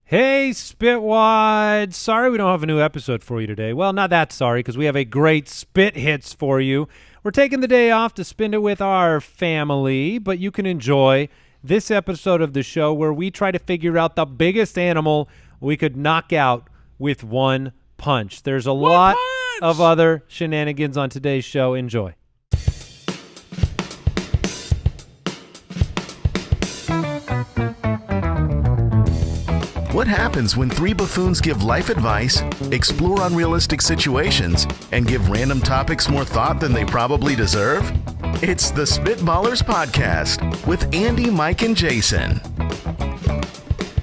Hey, Spitwad. Sorry we don't have a new episode for you today. Well, not that sorry, because we have a great Spit Hits for you. We're taking the day off to spend it with our family, but you can enjoy this episode of the show where we try to figure out the biggest animal we could knock out with one punch. There's a lot of other shenanigans on today's show. Enjoy. What happens when three buffoons give life advice, explore unrealistic situations, and give random topics more thought than they probably deserve? It's the Spitballers Podcast with Andy, Mike, and Jason.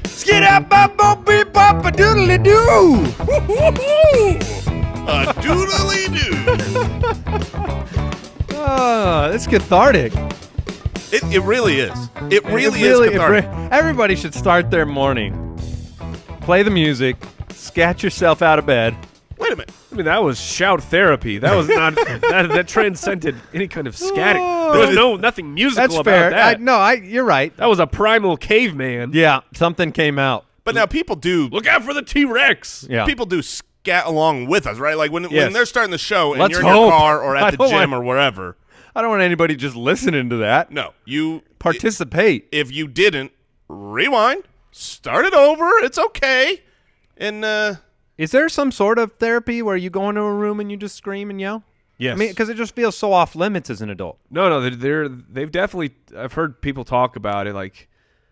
Skid up, bop, bop, beep, bop, a doodly doo. A doodly doo. It's cathartic. It really is. It really is cathartic. Everybody should start their morning. Play the music, scat yourself out of bed. Wait a minute. I mean, that was shout therapy. That was not that transcended any kind of scatting. There was nothing musical That's about fair. that. You're right. That was a primal caveman. Yeah, something came out. But now people do. Look out for the T-Rex. Yeah. People do scat along with us, right? Like when Yes. they're starting the show and Let's you're in your hope. car or I at the don't gym want- or wherever. I don't want anybody just listening to that. No, you Participate. If you didn't, rewind, start it over. It's okay. And Is there some sort of therapy where you go into a room and you just scream and yell? Yes. I mean, because it just feels so off limits as an adult. No, they've definitely. I've heard people talk about it, like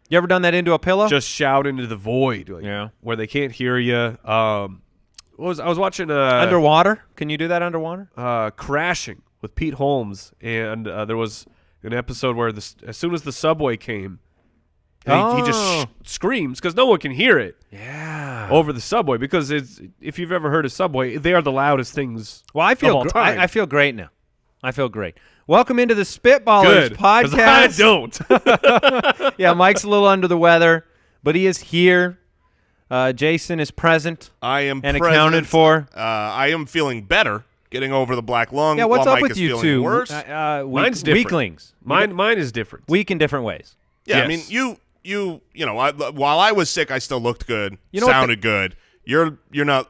You ever done that into a pillow? just shout into the void, like, Yeah. where they can't hear you. I was watching underwater? Can you do that underwater? Crashing with Pete Holmes, and there was an episode where as soon as the subway came, he just screams because no one can hear it. Yeah. Over the subway, because if you've ever heard of Subway, they are the loudest things. Well, I of feel all time. I feel great now. I feel great. Welcome into the Spitballers Good, 'cause I podcast. don't. Yeah, Mike's a little under the weather, but he is here. Jason is present I am and present. accounted for. I am feeling better, getting over the black lung. Yeah, what's while up Mike with is you feeling two? Worse. Mine's different. Weaklings. Mine is different. Weak in different ways. Yeah, Yes. I mean, you know, while I was sick, I still looked good, You know what sounded good. You're not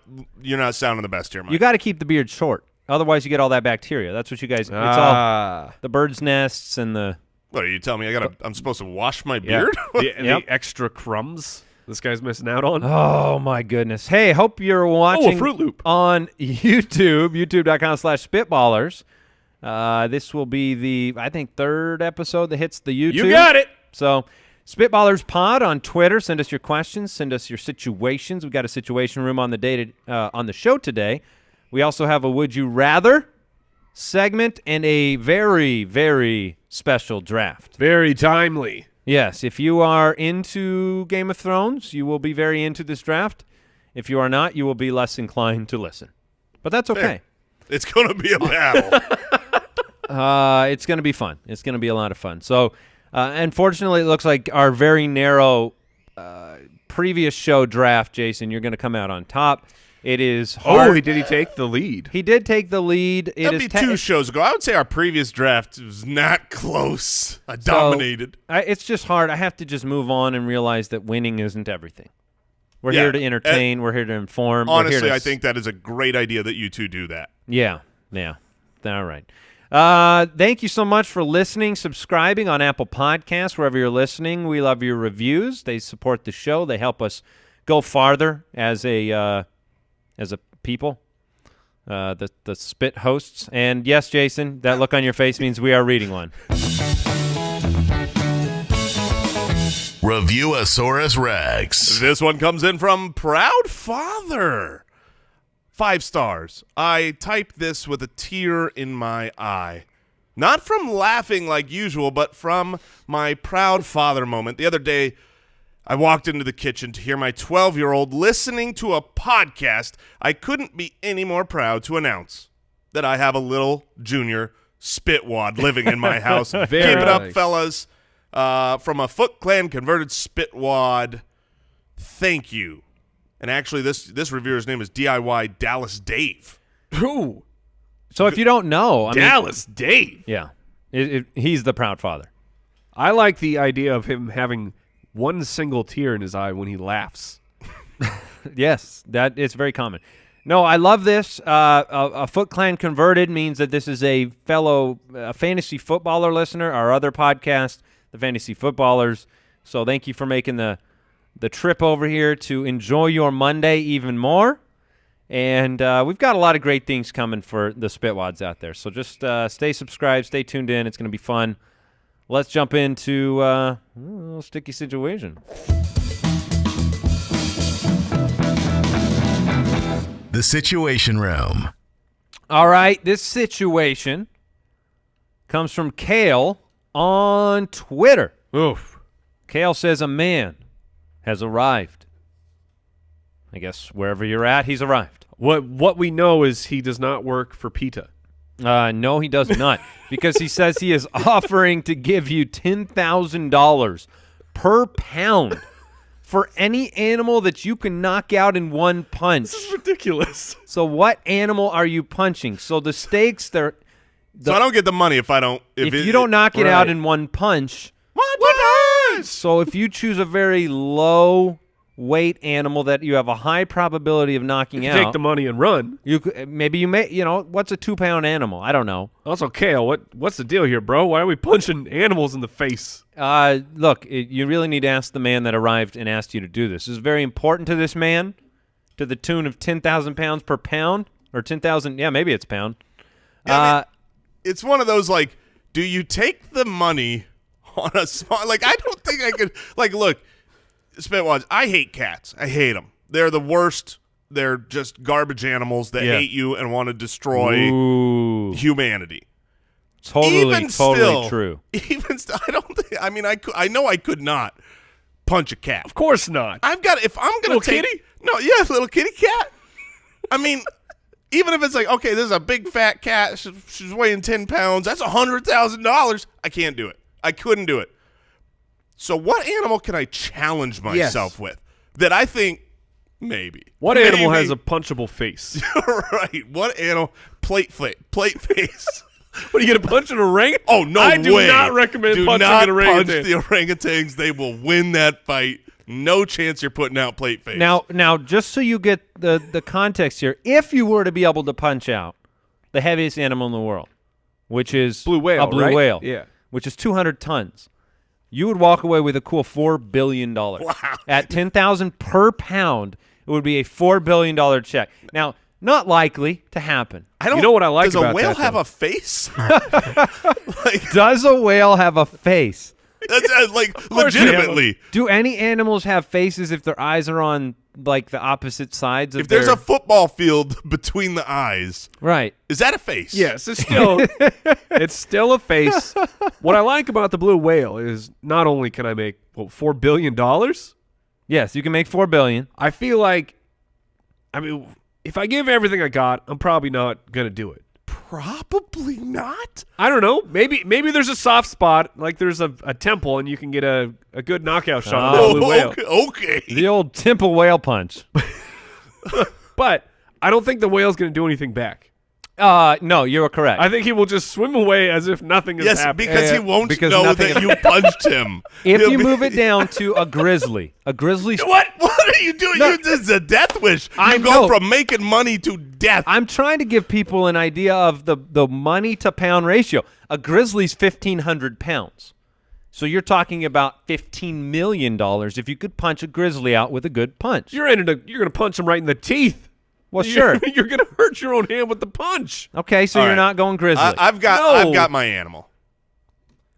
sounding the best here, Mike. You got to keep the beard short, otherwise you get all that bacteria. That's what you guys. It's all the birds' nests and the. What are you telling me? I'm supposed to wash my Yeah. beard? the extra crumbs this guy's missing out on. Oh my goodness! Hey, hope you're watching Fruit Loop. on YouTube, youtube.com/spitballers. This will be the, I think, third episode that hits the YouTube. You got it. So, Spitballers Pod on Twitter. Send us your questions. Send us your situations. We've got a situation room on the show today. We also have a Would You Rather segment and a very, very special draft. Very timely. Yes, if you are into Game of Thrones, you will be very into this draft. If you are not, you will be less inclined to listen. But that's okay. Hey, it's going to be a battle. It's going to be fun. It's going to be a lot of fun. So, unfortunately, it looks like our very narrow previous show draft, Jason, you're going to come out on top. It is hard. Did he take the lead? He did take the lead. That'd be 2 shows ago. I would say our previous draft was not close. I dominated. It's just hard. I have to just move on and realize that winning isn't everything. We're here to entertain. We're here to inform. Honestly, I think that is a great idea that you two do that. Yeah. All right. Thank you so much for listening, subscribing on Apple Podcasts, wherever you're listening. We love your reviews. They support the show. They help us go farther as a people, the Spit hosts. And yes, Jason, that look on your face means we are reading one. Reviewosaurus Rex. This one comes in from Proud Father. 5 stars. I typed this with a tear in my eye. Not from laughing like usual, but from my proud father moment. The other day, I walked into the kitchen to hear my 12-year-old listening to a podcast. I couldn't be any more proud to announce that I have a little junior spitwad living in my house. Keep it up, nice. fellas. From a Foot Clan converted spitwad, thank you. And actually, this reviewer's name is DIY Dallas Dave. Ooh, So if you don't know, I mean, Dallas Dave. yeah, he's the proud father. I like the idea of him having one single tear in his eye when he laughs. Yes, that it's very common. No, I love this. A Foot Clan converted means that this is a fellow fantasy footballer listener. Our other podcast, the Fantasy Footballers. So thank you for making the trip over here to enjoy your Monday even more. And we've got a lot of great things coming for the Spitwads out there. So just stay subscribed, stay tuned in. It's going to be fun. Let's jump into a little sticky situation. The Situation Room. All right, this situation comes from Kale on Twitter. Oof. Kale says a man has arrived. I guess wherever you're at, he's arrived. What we know is he does not work for PETA. No, he does not, because he says he is offering to give you $10,000 per pound for any animal that you can knock out in one punch. This is ridiculous. So what animal are you punching? So the stakes, So I don't get the money if I don't. if you don't knock it out in one punch. What? So if you choose a very low weight animal that you have a high probability of knocking out, Take the money and run. maybe you may, what's a 2-pound animal? I don't know. Also, Kale, what's the deal here, bro? Why are we punching animals in the face? Look, you really need to ask the man that arrived and asked you to do this. This is very important to this man, to the tune of 10,000 pounds per pound, or 10,000. Yeah, maybe it's pound. It's one of those, like, do you take the money on a small, like, I don't think I could, like, look, Spitwads, I hate cats. I hate them. They're the worst. They're just garbage animals that hate you and want to destroy humanity. Totally true. Even still, I don't think, I mean, I know I could not punch a cat. Of course not. I've got, if I'm going to take. Kitty? No, yeah, little kitty cat. I mean, even if it's like, okay, this is a big fat cat. She's weighing 10 pounds. That's $100,000. I can't do it. I couldn't do it. So what animal can I challenge myself with that I think maybe? What animal has a punchable face? Right. What animal? Plate face. What, are you going to punch an orangutan? Oh, no way. I do not recommend punching an orangutan. Punch the orangutans. They will win that fight. No chance you're putting out plate face. Now, just so you get the context here, if you were to be able to punch out the heaviest animal in the world, which is blue whale, a blue right? whale, Yeah. which is 200 tons, you would walk away with a cool $4 billion. Wow. At $10,000 per pound, it would be a $4 billion check. Now, not likely to happen. You know what I like does about a whale that, have though? a face? Does a whale have a face? That's like legitimately. Do any animals have faces if their eyes are on like the opposite sides of If there's a football field between the eyes, right? is that a face? Yes, it's still a face. What I like about the blue whale is not only can I make $4 billion, Yes, you can make $4 billion. I feel like, I mean, if I give everything I got, I'm probably not gonna do it. Probably not. I don't know. Maybe there's a soft spot, like there's a temple, and you can get a good knockout shot on that blue whale. Okay. The old temple whale punch. But I don't think the whale's going to do anything back. No, you're correct. I think he will just swim away as if nothing has happened. Because he won't because know nothing- that you punched him. If He'll you be- move it down to a grizzly What are you doing? No. This is a death wish. I You go know. from making money to death. I'm trying to give people an idea of the money to pound ratio. A grizzly's 1,500 pounds. So you're talking about $15 million if you could punch a grizzly out with a good punch. You're going to punch him right in the teeth. Well, sure. You're going to hurt your own hand with the punch. Okay, so All you're right. not going grizzly. I've got my animal.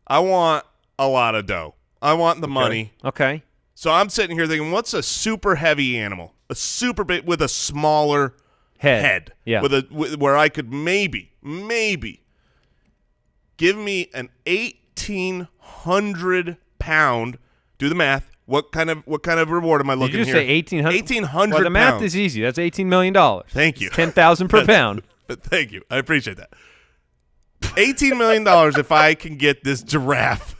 I want a lot of dough. I want the money. Okay. So I'm sitting here thinking, what's a super heavy animal? A super big with a smaller head. Yeah. Where I could maybe give me an 1,800 pound. Do the math. What kind of reward am I looking Did you here? say 1,800? 1,800 Well, the math pounds. is easy. That's $18 million. Thank you. It's 10,000 per pound. Thank you. I appreciate that. $18 million if I can get this giraffe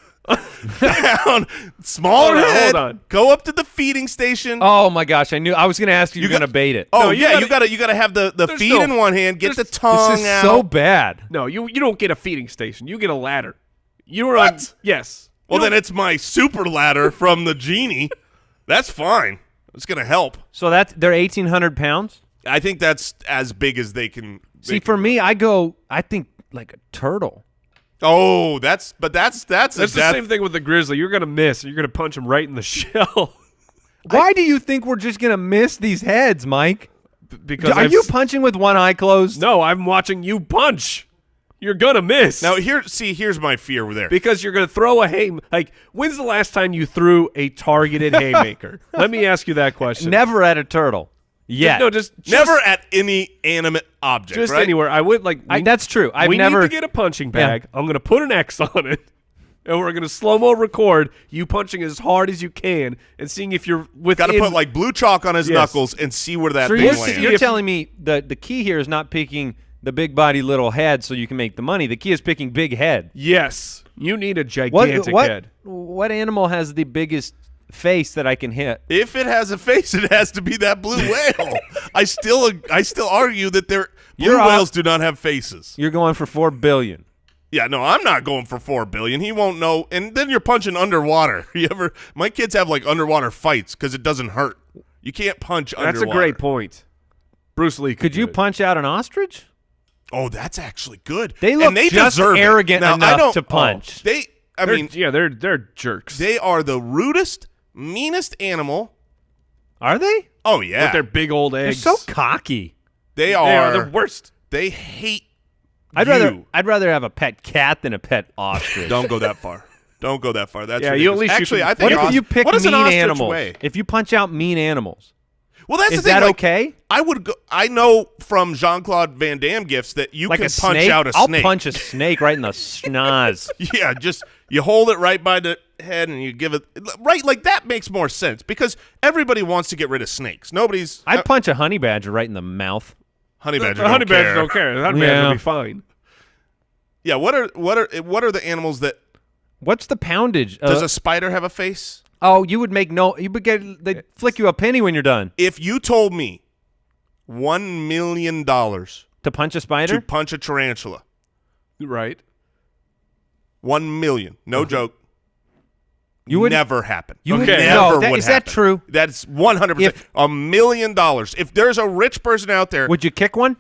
down, smaller head, hold on. go up to the feeding station. Oh my gosh! I was going to ask you. You're going to bait it. Oh No, you yeah, gotta- you gotta have the feet no- in one hand, get the This tongue is out. so bad. No, you don't get a feeding station. You get a ladder. You're What? Yes. Well, then it's my super ladder from the genie. That's fine. It's going to help. So they're 1,800 pounds? I think that's as big as they can. See, for me, I think like a turtle. Oh, that's the same thing with the grizzly. You're gonna miss. You're gonna punch him right in the shell. Why do you think we're just gonna miss these heads, Mike? Because are you punching with one eye closed? No, I'm watching you punch. You're gonna miss. Now here's my fear there. Because you're gonna throw a when's the last time you threw a targeted haymaker? Let me ask you that question. Never at a turtle. Yeah. No, just never at any animate object. Just right? anywhere. I would that's true. We need to get a punching bag. I'm gonna put an X on it. And we're going to slow-mo record you punching as hard as you can and seeing if you're within. Got to put like blue chalk on his knuckles and see where that so thing lands. You're telling me the key here is not picking the big body little head so you can make the money. The key is picking big head. Yes. You need a gigantic head. What animal has the biggest face that I can hit? If it has a face, it has to be that blue whale. I still argue that blue whales do not have faces. You're going for $4 billion. Yeah, no, I'm not going for $4 billion. He won't know. And then you're punching underwater. My kids have like underwater fights because it doesn't hurt. You can't punch underwater. That's a great point. Bruce Lee could you punch out an ostrich? Oh, that's actually good. They look just arrogant enough to punch. They're jerks. They are the rudest, meanest animal. Are they? Oh yeah, with their big old eggs. They're so cocky. They are the worst. They hate. I'd rather have a pet cat than a pet ostrich. Don't go that far. Don't go that far. That's you at least actually. I think. think What if you pick mean animals? Weigh? If you punch out mean animals, well, that's is the thing. that okay? I would go. I know from Jean-Claude Van Damme gifts that you like can a punch snake? out a I'll snake. punch a snake right in the schnoz. Yeah, just you hold it right by the head and you give it right. Like that makes more sense because everybody wants to get rid of snakes. I'd punch a honey badger right in the mouth. Honey badger. Honey badger don't care. Honey badger will be fine. Yeah, what are the animals that? What's the poundage? Does a spider have a face? Oh, you would they'd flick you a penny when you're done. If you told me $1 million to punch a spider, to punch a tarantula, right? 1 million, no joke. You would never happen. You would never no, would is that happen. true? That's 100%. $1 million. If there's a rich person out there, would you kick one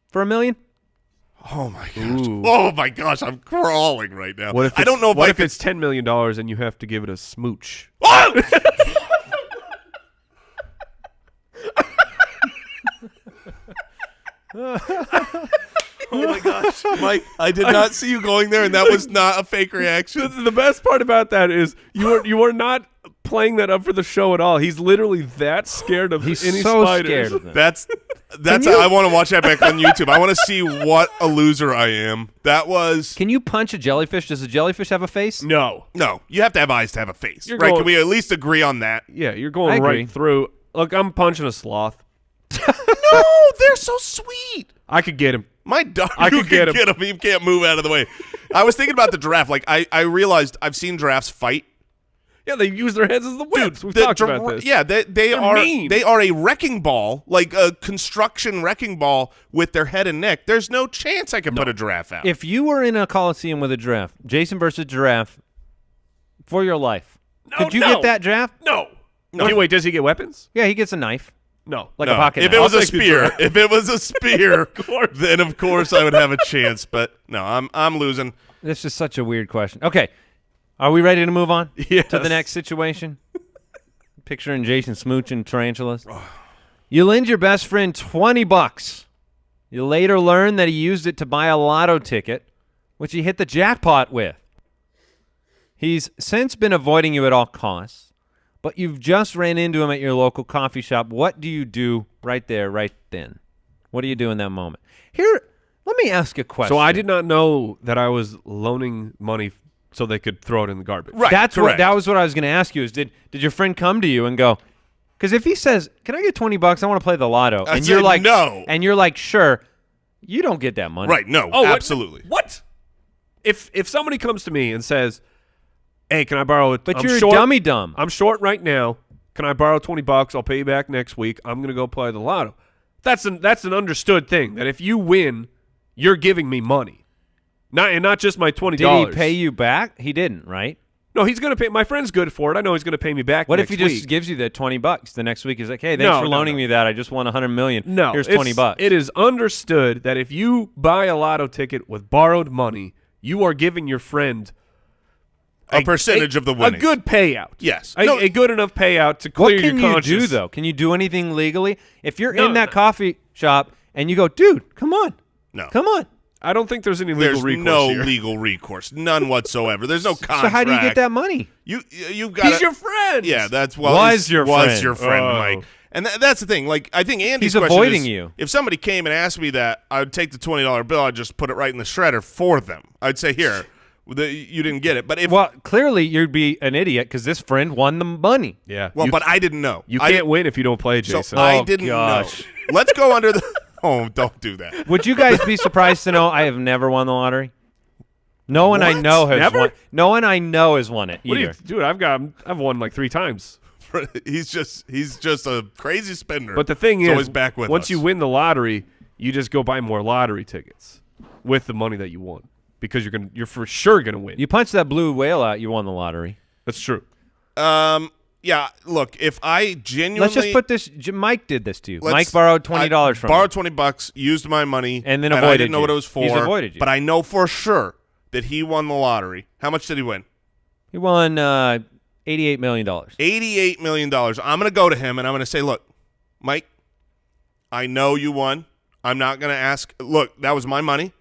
for $1 million? Oh my gosh! Oh my gosh! I'm crawling right now. I don't know if what if it's $10 million and you have to give it a smooch? Oh! Oh my gosh, Mike! I did not see you going there, and that was not a fake reaction. The best part about that is you are not playing that up for the show at all. He's literally that scared of any spiders. Scared of them. That's I want to watch that back on YouTube. I want to see what a loser I am. That was. Can you punch a jellyfish? Does a jellyfish have a face? No. You have to have eyes to have a face, right? Going, Can we at least agree on that? Yeah, you're going right through. Look, I'm punching a sloth. No, they're so sweet. I could get him. My dog, I could get him. He can't move out of the way. I was thinking about the giraffe. Like I realized I've seen giraffes fight. Yeah, they use their heads as the whips. We've talked about this. Yeah, they are mean. They are a wrecking ball, like a construction wrecking ball with their head and neck. There's no chance I could put a giraffe out. If you were in a coliseum with a giraffe, Jason versus giraffe, for your life, could you get that giraffe? No. Wait, does he get weapons? Yeah, he gets a knife. No. Like a pocket knife. knife. If it was a spear, then of course I would have a chance. But no, I'm losing. This is such a weird question. Okay. Are we ready to move on yes. to the next situation? Picturing Jason smooching tarantulas. You lend your best friend $20. You later learn that he used it to buy a lotto ticket, which he hit the jackpot with. He's since been avoiding you at all costs, but you've just ran into him at your local coffee shop. What do you do right there, right then? What do you do in that moment? Here, let me ask a question. So I did not know that I was loaning money so they could throw it in the garbage. Right. That was what I was going to ask you is did your friend come to you and go, because if he says, can I get $20? I want to play the lotto. And you're like, no. And you're like, sure, you don't get that money. Right. No, absolutely. What? If somebody comes to me and says, hey, can I borrow it? But you're dummy dumb. I'm short right now. Can I borrow $20? I'll pay you back next week. I'm going to go play the lotto. That's an understood thing, that if you win, you're giving me money. Not just my $20. Did he pay you back? He didn't, right? No, he's going to pay. My friend's good for it. I know he's going to pay me back. What next if he just week. gives you that $20? The next week is like, hey, thanks for loaning me that. I just won $100 million. No, here's $20. It is understood that if you buy a lotto ticket with borrowed money, you are giving your friend a percentage of the winnings. A good payout. Yes. A good enough payout to clear your conscience. What can you do, though? Can you do anything legally? If you're in that coffee shop and you go, dude, come on. No. Come on. I don't think there's any legal There's recourse no here. legal recourse. None whatsoever. There's no contract. So how do you get that money? You got. He's your friend. Yeah, that's Was your friend. Mike. And that's the thing. Like, I think Andy's He's question avoiding is, you. If somebody came and asked me that, I would take the $20 bill. I'd just put it right in the shredder for them. I'd say, here, you didn't get it. But if clearly you'd be an idiot because this friend won the money. Yeah. but I didn't know. You can't win if you don't play, Jason. So I didn't know. Let's go under the. Oh, don't do that. Would you guys be surprised to know I have never won the lottery? No one I know has Never? won. No one I know has won it What do either. dude, I've won like 3 times. He's just a crazy spender. But the thing He's is, always back with once us. you win the lottery, you just go buy more lottery tickets with the money that you won because you're for sure gonna win. You punch that blue whale out, you won the lottery. That's true. Yeah, look, if I genuinely Let's just put this. Mike did this to you. Mike borrowed $20 from borrowed you. $20, used my money, And then I avoided didn't know you. what it was for. He's avoided you. But I know for sure that he won the lottery. How much did he win? He won $88 million. $88 million. I'm going to go to him and I'm going to say, look, Mike, I know you won. I'm not going to ask. Look, that was my money.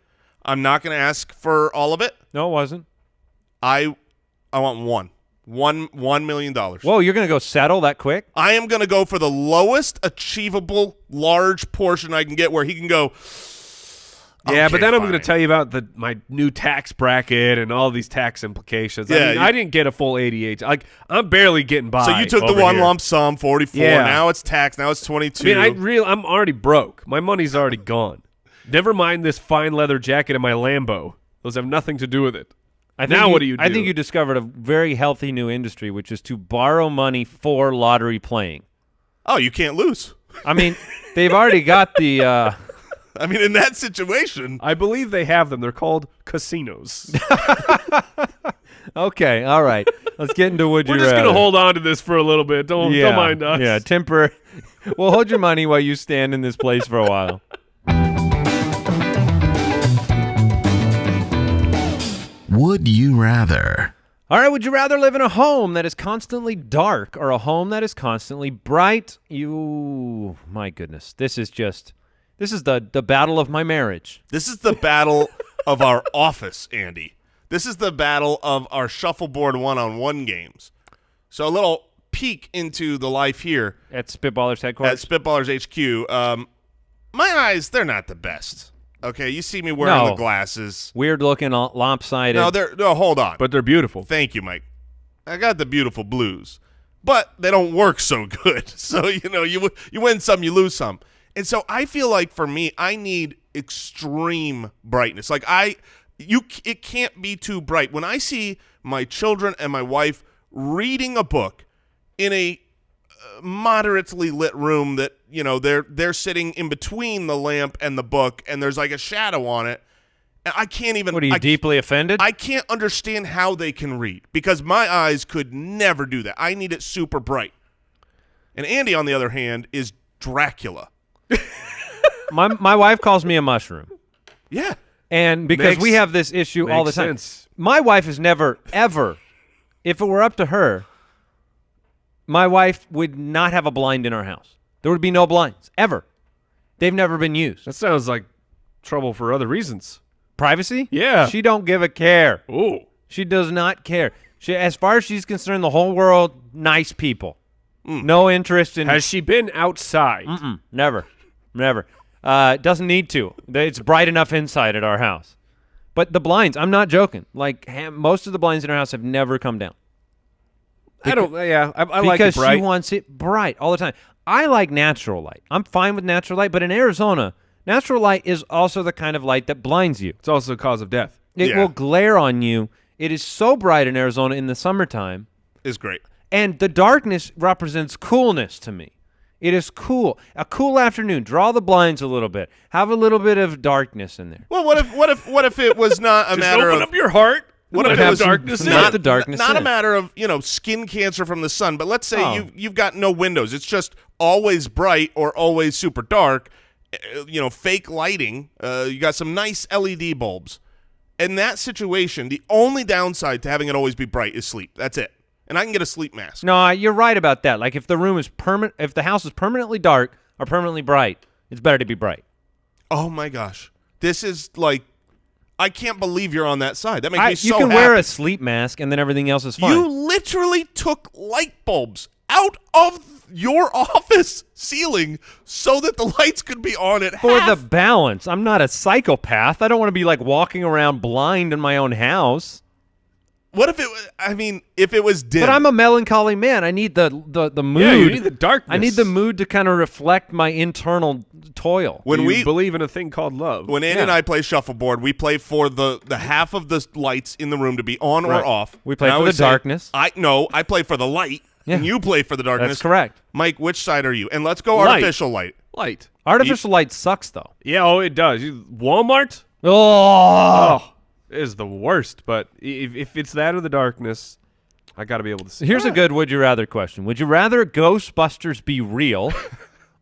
I'm not going to ask for all of it. No, it wasn't. I want $1 million. Whoa, you're going to go settle that quick? I am going to go for the lowest achievable large portion I can get where he can go, Yeah, okay, but then I'm fine. going to tell you about my new tax bracket and all these tax implications. Yeah, I didn't get a full 88. Like I'm barely getting by. So you took the over one here. lump sum, 44. Yeah. Now it's taxed. Now it's 22. I mean, I'm already broke. My money's already gone. Never mind this fine leather jacket and my Lambo. Those have nothing to do with it. Now what do you do? I think you discovered a very healthy new industry, which is to borrow money for lottery playing. Oh, you can't lose. I mean, they've already got the I mean, in that situation, I believe they have them. They're called casinos. okay, all right. Let's get into would you We're just rather. going to hold on to this for a little bit. Don't mind us. Yeah, temporary. We'll hold your money while you stand in this place for a while. Would you rather? All right, would you rather live in a home that is constantly dark or a home that is constantly bright? My goodness. This is the battle of my marriage. this is the battle of our office, Andy. This is the battle of our shuffleboard one-on-one games. So a little peek into the life here At Spitballers at headquarters? Spitballers HQ. My eyes, they're not the best. Okay, you see me wearing No. the glasses. Weird looking, lopsided. No, hold on. But they're beautiful. Thank you, Mike. I got the beautiful blues, but they don't work so good. So, you win some, you lose some. And so I feel like for me, I need extreme brightness. Like it can't be too bright. When I see my children and my wife reading a book in a moderately lit room that, they're sitting in between the lamp and the book and there's like a shadow on it. And I can't even. What, are you deeply offended? I can't understand how they can read because my eyes could never do that. I need it super bright. And Andy, on the other hand, is Dracula. my wife calls me a mushroom. Yeah. And because we Makes- have this issue all the makes time. sense. My wife has never, ever, if it were up to her, my wife would not have a blind in our house. There would be no blinds, ever. They've never been used. That sounds like trouble for other reasons. Privacy? Yeah. She don't give a care. Ooh. She does not care. As far as she's concerned, the whole world, nice people. No interest in... Has she been outside? Never. Doesn't need to. It's bright enough inside at our house. But the blinds, I'm not joking. Like, most of the blinds in our house have never come down. I don't. Yeah, I like it Because bright. she wants it bright all the time. I like natural light. I'm fine with natural light, but in Arizona, natural light is also the kind of light that blinds you. It's also a cause of death. It Yeah. will glare on you. It is so bright in Arizona in the summertime, Is great. and the darkness represents coolness to me. It is cool. A cool afternoon. Draw the blinds a little bit. Have a little bit of darkness in there. Well, what if it was not a Just matter open of up your heart. What if Let it was darkness in. not the darkness not a in. matter of skin cancer from the sun, but let's say Oh. you've got no windows. It's just always bright or always super dark. Fake lighting. You got some nice LED bulbs. In that situation, the only downside to having it always be bright is sleep. That's it. And I can get a sleep mask. No, you're right about that. Like if the room is if the house is permanently dark or permanently bright, it's better to be bright. Oh my gosh, this is like, I can't believe you're on that side. That makes me so You can happy. wear a sleep mask and then everything else is fine. You literally took light bulbs out of your office ceiling so that the lights could be on at For half. the balance. I'm not a psychopath. I don't want to be like walking around blind in my own house. What if it was, I mean, if it was dim? But I'm a melancholy man. I need the mood. Yeah, you need the darkness. I need the mood to kind of reflect my internal toil. when you we believe in a thing called love. When Andy and I play shuffleboard, we play for the half of the lights in the room to be on Right. or off. We play And I for always the say, darkness. I play for the light, and Yeah. you play for the darkness. That's correct. Mike, which side are you? And let's go Light. artificial light. light. Artificial light sucks, though. Yeah, it does. Walmart Oh. is the worst, but if it's that or the darkness, I got to be able to see. Here's a good would you rather question. Would you rather Ghostbusters be real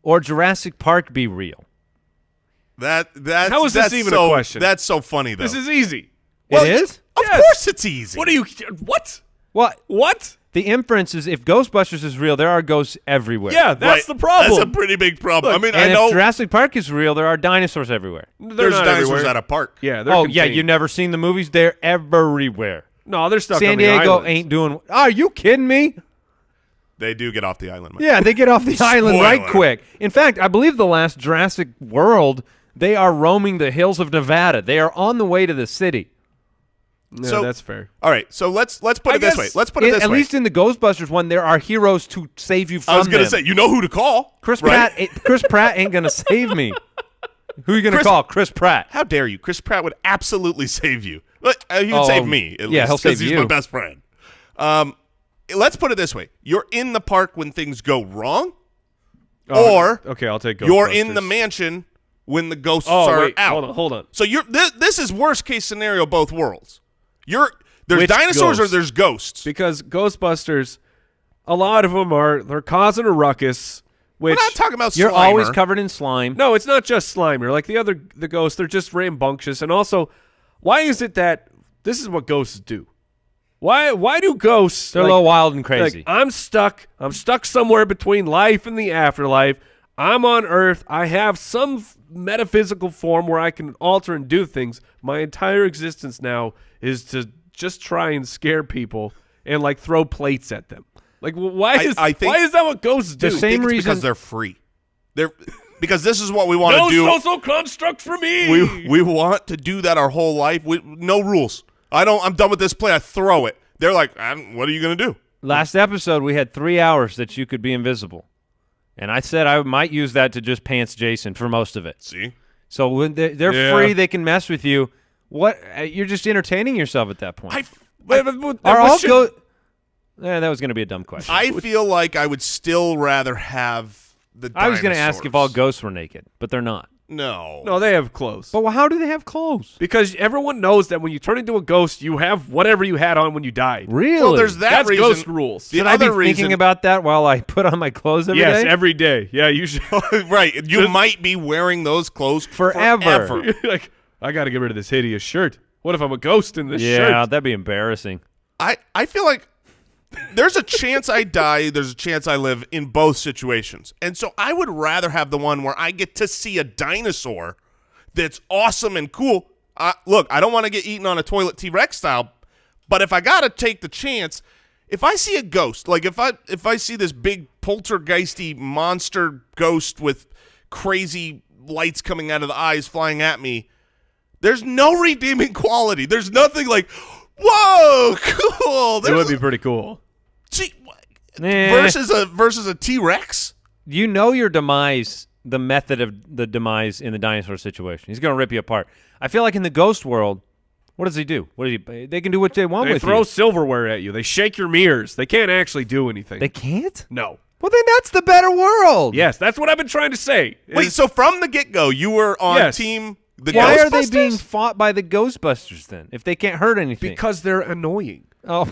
or Jurassic Park be real? That's How is this that's even a so, question? That's so funny, though. This is easy. Well, it is? Of Yes. course it's easy. What are you? What? Well, What? the inference is if Ghostbusters is real, there are ghosts everywhere. Yeah, that's Right. the problem. That's a pretty big problem. Look, I mean, And I know if Jurassic Park is real, there are dinosaurs everywhere. They're there's not dinosaurs everywhere. at a park. Yeah. They're Oh, yeah, contained. you never seen the movies? They're everywhere. No, they're stuck San on the Diego islands. ain't doing. Are you kidding me? They do get off the island. Mike. Yeah, they get off the island right Spoiler. quick. In fact, I believe the last Jurassic World, they are roaming the hills of Nevada. They are on the way to the city. No, So- that's fair. All right, so let's put I it this guess- way. Let's put it this At way. least in the Ghostbusters one, there are heroes to save you from I was going them. to say, you know who to call. Chris right? Pratt. Chris Pratt ain't gonna save me. Who are you gonna Chris- call? Chris Pratt. How dare you? Chris Pratt would absolutely save you. He would Oh, save me. At yeah, least, he'll 'cause save he's you. my best friend. Let's put it this way. You're in the park when things go wrong, or Okay, I'll take. you're in Ghostbusters. the mansion when the ghosts Oh are wait, out. hold on. So you're this is worst case scenario, both worlds. There's Which dinosaurs ghost? or there's ghosts. Because Ghostbusters, a lot of them they're causing a ruckus. We're Which not talking about You're Slimer. always covered in slime. no, it's not just Slimer. Like the ghosts, they're just rambunctious. And also, why is it that this is what ghosts do? Why do ghosts? They're a little wild and crazy. Like, I'm stuck somewhere between life and the afterlife. I'm on Earth. I have some metaphysical form where I can alter and do things. My entire existence now is to just try and scare people and like throw plates at them. Like why is I think- why is that what ghosts do? The I same think it's reason- because they're free. Because this is what we want no to do. social construct for me. We want to do that our whole life. No rules. I'm done with this play. I throw it. They're like, what are you gonna do? Last episode, we had 3 hours that you could be invisible. And I said I might use that to just pants Jason for most of it. See, So when they're Yeah. free, they can mess with you. What? You're just entertaining yourself at that point. Are all that was going to be a dumb question. I feel like I would still rather have the. I was going to ask if all dinosaurs. ghosts were naked, but they're not. No. No, they have clothes. But how do they have clothes? Because everyone knows that when you turn into a ghost, you have whatever you had on when you died. Really? Well, there's that That's reason. ghost rules. The Should I be other reason, thinking about that while I put on my clothes every day? Yes, every day. Yeah, you should. right. You might be wearing those clothes Forever. Like, I got to get rid of this hideous shirt. What if I'm a ghost in this Yeah, shirt? that'd be embarrassing. I feel like there's a chance I die. There's a chance I live in both situations. And so I would rather have the one where I get to see a dinosaur that's awesome and cool. Look, I don't want to get eaten on a toilet T-Rex style, but if I got to take the chance, if I see a ghost, like if I see this big poltergeisty monster ghost with crazy lights coming out of the eyes flying at me, there's no redeeming quality. There's nothing like, whoa, cool. It There's would be pretty cool. See, Eh. versus a T-Rex? You know your demise, the method of the demise in the dinosaur situation. He's going to rip you apart. I feel like in the ghost world, what does he do? They can do what they want They with throw you. silverware at you. They shake your mirrors. They can't actually do anything. They can't? no. Well, then that's the better world. Yes, that's what I've been trying to say. Wait, so from the get-go, you were on Yes. team Why are they Ghostbusters? being fought by the Ghostbusters then? If they can't hurt anything? Because they're annoying. Oh,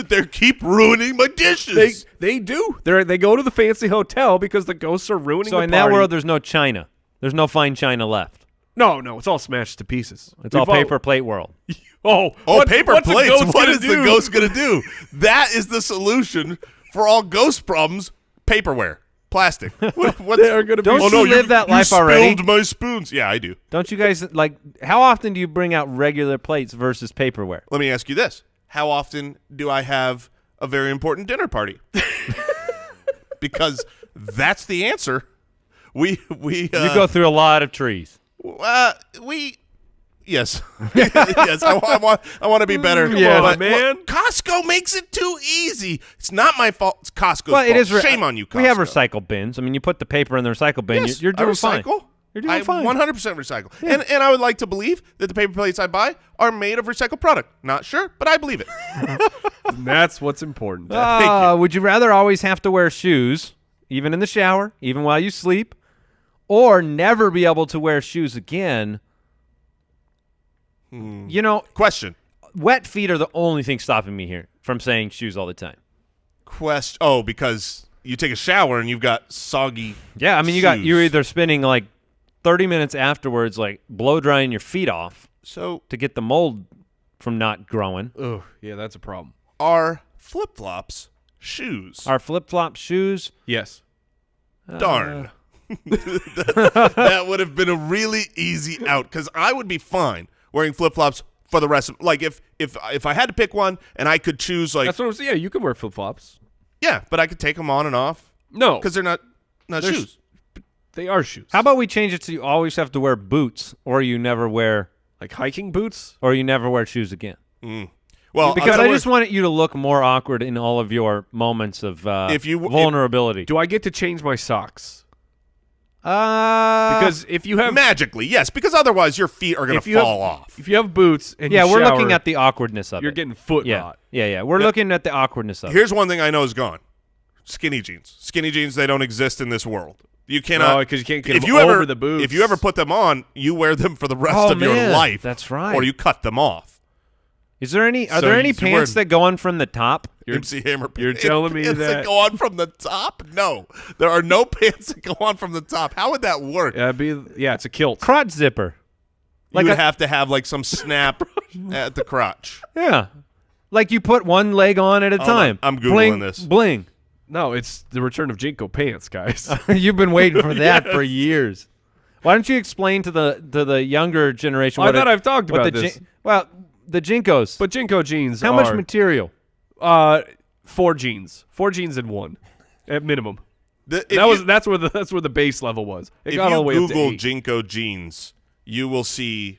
They keep ruining my dishes. They do. They go to the fancy hotel because the ghosts are ruining so the in party. that world, there's no china. There's no fine china left. No, it's all smashed to pieces. It's all paper plate world. Paper what's a plates. ghost What gonna is the do? ghost going to do? That is the solution for all ghost problems. Paperware. Plastic. What's, They are going to be. Don't you live that life already? Spilled my spoons. Yeah, I do. Don't you guys how often do you bring out regular plates versus paperware? Let me ask you this. How often do I have a very important dinner party? Because that's the answer. We You go through a lot of trees. Yes. Yes, I want to be better. Yeah, but man. Costco makes it too easy. It's not my fault. It's Costco's Well, it fault. is. Shame on you, Costco. We have recycle bins. I mean, you put the paper in the recycle bin. Yes, You're I doing fine. recycle. You're doing I fine. 100% recycle. Yeah. And I would like to believe that the paper plates I buy are made of recycled product. Not sure, but I believe it. That's what's important. Thank you. Would you rather always have to wear shoes, even in the shower, even while you sleep, or never be able to wear shoes again? You know, Question. wet feet are the only thing stopping me here from saying shoes all the time. Oh, because you take a shower and you've got soggy Yeah, I mean, shoes. you're either spending like 30 minutes afterwards, like blow drying your feet off So to get the mold from not growing. Oh, yeah, that's a problem. are flip-flops shoes? Our flip-flop shoes. Yes. Darn. That would have been a really easy out because I would be fine wearing flip-flops for the rest of if I had to pick one and I could choose That's what I'm saying. Yeah, you can wear flip-flops. yeah, but I could take them on and off No, because they're not shoes. they are shoes. How about we change it to you always have to wear boots, or you never wear hiking boots? shoes again? Well, Because I'll I tell just want you to look more awkward in all of your moments of vulnerability. Do I get to change my socks? Because Because if you have magically, yes, because otherwise your feet are going to fall off. If you have boots and yeah, you we're shower, looking at the awkwardness of you're it. getting foot yeah, rot. yeah. We're looking at the awkwardness of it. Here's one thing I know is gone: skinny jeans. Skinny jeans, they don't exist in this world. You cannot because you can't get if them you over ever, the boots. If you ever put them on, you wear them for the rest Oh, of your man, life. that's right. Or you cut them off. Are there any So pants wearing- that go on from the top? MC Hammer you're pants telling me that that- go on from the top? No, there are no pants that go on from the top. How would that work? it's a kilt. Crotch zipper. You would have to have like some snap at the crotch. Yeah. Like you put one leg on at a time. I'm Googling bling, this. Bling. No, it's the return of Jinko pants, guys. You've been waiting for that for years. Why don't you explain to the younger generation? I what thought I've talked what about the this. Well, the Jinkos. But Jinko jeans How are much material? 4 jeans. 4 jeans in one at minimum. If That's where the base level was. It if got you all the way up to Google 8. Jinko jeans, you will see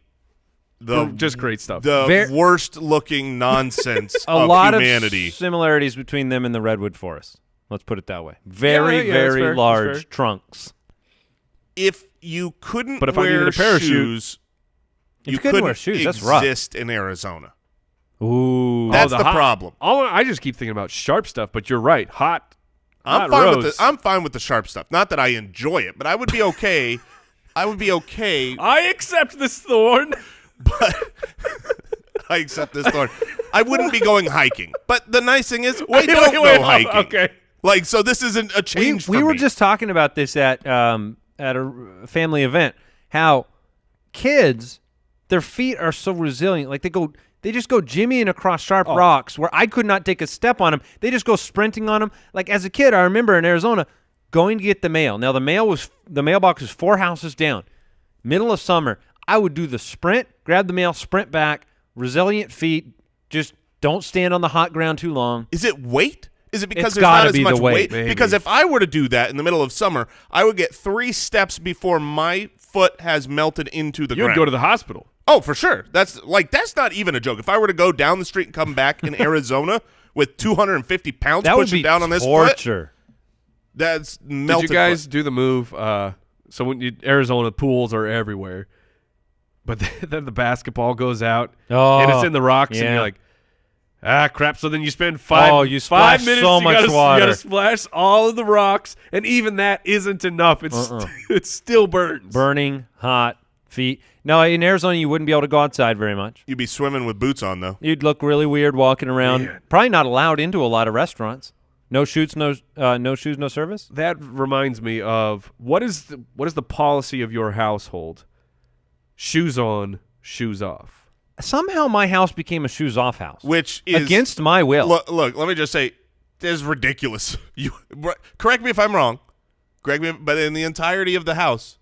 Just great stuff. the worst looking nonsense A of lot humanity. of similarities between them and the redwood forest. Let's put it that way. Very, yeah, that's very fair, that's large fair. trunks. If you couldn't But if I wear needed a parachute- shoes, you couldn't wear shoes, that's rough. exist in Arizona. Ooh. That's the the hot- problem. I just keep thinking about sharp stuff, but you're right. Hot I'm fine with the sharp stuff. Not that I enjoy it, but I would be okay. I would be okay, I accept this thorn. but I accept this thorn. I wouldn't be going hiking. But the nice thing is, I don't go hiking. Okay. Like, so this isn't a change we for were me. just talking about this at a family event. How kids, their feet are so resilient. Like they just go jimmying across sharp rocks where I could not take a step on them. They just go sprinting on them. Like as a kid, I remember in Arizona going to get the mail. Now the mailbox was 4 houses down. Middle of summer, I would do the sprint, grab the mail, sprint back. Resilient feet, just don't stand on the hot ground too long. Is it weight? Is it because It's there's gotta not as be much the weight, maybe. Because if I were to do that in the middle of summer, I would get 3 steps before my foot has melted into the You would ground. go to the hospital. Oh, for sure. That's not even a joke. If I were to go down the street and come back in Arizona with 250 pounds That would pushing be down on this foot, torture. that's Did melted. you guys foot. do the move? So when Arizona pools are everywhere, but then the basketball goes out and it's in the rocks, and yeah. you're like, crap. So then you spend 5 Oh, you splash 5 minutes. so you much gotta, water. You got to splash all of the rocks, and even that isn't enough. It's it still burns. Burning hot feet. No, in Arizona, you wouldn't be able to go outside very much. You'd be swimming with boots on, though. You'd look really weird walking around. Man. Probably not allowed into a lot of restaurants. No shoots, no shoes, no service. That reminds me of what is the policy of your household? Shoes on, shoes off. Somehow my house became a shoes off house. Which is against my will. Look, let me just say, this is ridiculous. You correct me if I'm wrong. Correct me, but in the entirety of the house,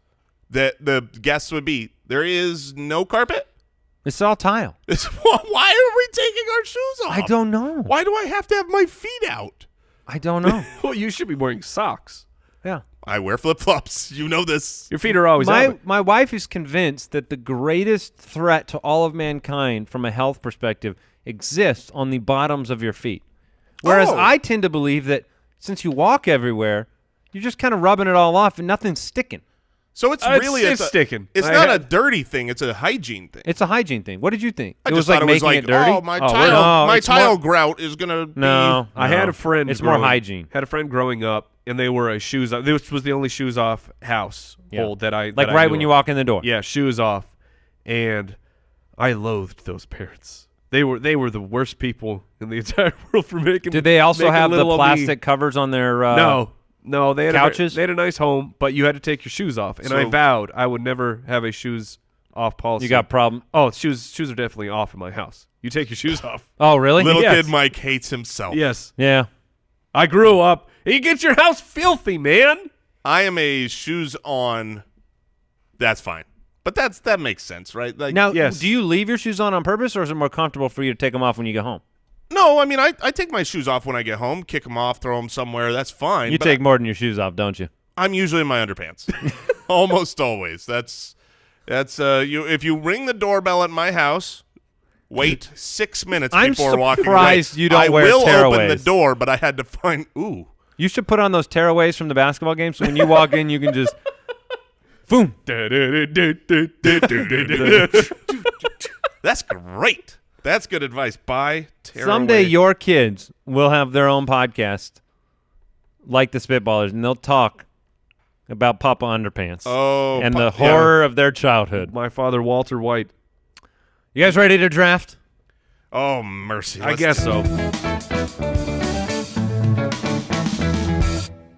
that the guests would be, there is no carpet. It's all tile. Why are we taking our shoes off? I don't know. Why do I have to have my feet out? I don't know. Well, you should be wearing socks. Yeah. I wear flip-flops. You know this. Your feet are always out. My wife is convinced that the greatest threat to all of mankind from a health perspective exists on the bottoms of your feet. Whereas Oh. I tend to believe that since you walk everywhere, you're just kind of rubbing it all off and nothing's sticking. So it's really it's sticking. It's I not a had- dirty thing. It's a hygiene thing. It's a hygiene thing. What did you think? I it just was thought like it was making like, it dirty? oh, my no, it's tile more- grout is gonna be. No. I had a friend. It's more growing- hygiene. Had a friend growing up, and they were a shoes off. This was the only shoes off household that I Like that I right knew when of. you walk in the door. Yeah, shoes off, and I loathed those parents. They were the worst people in the entire world for making. Did they also making have the little old me- plastic covers on their No, they had couches? they had a nice home, but you had to take your shoes off, and I So- vowed I would never have a shoes off policy. You got problem? Oh, shoes are definitely off in my house. You take your shoes off. Oh, really? Little Yes. kid Mike hates himself. Yes, Yeah. I grew up. You get your house filthy, man. I am a shoes on. That's fine, but that makes sense, right? Like, Now, Yes. do you leave your shoes on purpose, or is it more comfortable for you to take them off when you get home? no, I mean, I take my shoes off when I get home, kick them off, throw them somewhere. That's fine. You but take more than your shoes off, don't you? I'm usually in my underpants, almost always. That's you. If you ring the doorbell at my house, wait 6 minutes I'm before walking away. surprised you don't I wear will open tearaways. the door, but I had to find. Ooh, You should put on those tearaways from the basketball game, so when you walk in, you can just, boom. that's great. That's good advice. Buy tearaway. Someday your kids will have their own podcast, like the Spitballers, and they'll talk about Papa Underpants and the horror of their childhood. My father, Walter White. You guys ready to draft? Oh mercy! I Let's guess so.